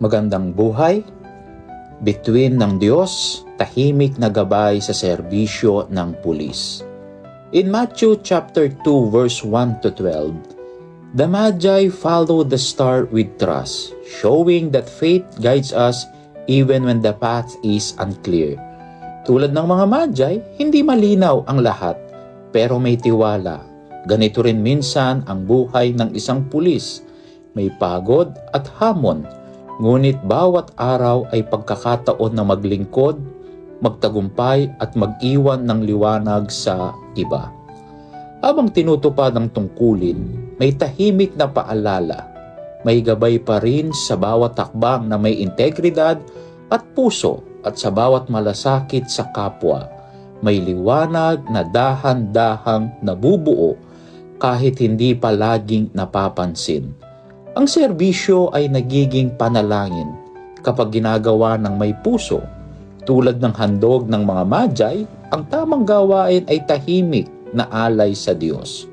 magandang buhay, bituin ng Diyos, tahimik na gabay sa serbisyo ng pulis. In Matthew chapter 2 verse 1 to 12, the Magi followed the star with trust, showing that faith guides us even when the path is unclear. Tulad ng mga Magi, hindi malinaw ang lahat, pero may tiwala. Ganito rin minsan ang buhay ng isang pulis. May pagod at hamon, ngunit bawat araw ay pagkakataon na maglingkod, magtagumpay at mag-iwan ng liwanag sa iba. Habang tinutupad ang tungkulin, may tahimik na paalala. May gabay pa rin sa bawat takbang na may integridad at puso, at sa bawat malasakit sa kapwa, may liwanag na dahan-dahang nabubuo kahit hindi palaging napapansin. Ang serbisyo ay nagiging panalangin kapag ginagawa ng may puso. Tulad ng handog ng mga Magi, ang tamang gawain ay tahimik na alay sa Diyos.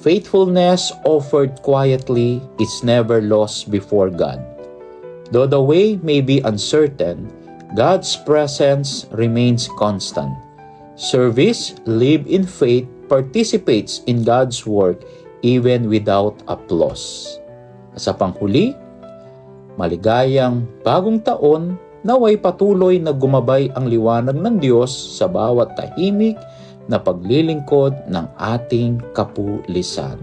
Faithfulness offered quietly is never lost before God. Though the way may be uncertain, God's presence remains constant. Service, live in faith, participates in God's work even without applause. Sa panghuli, maligayang bagong taon, naway patuloy na gumabay ang liwanag ng Diyos sa bawat tahimik na paglilingkod ng ating kapulisan.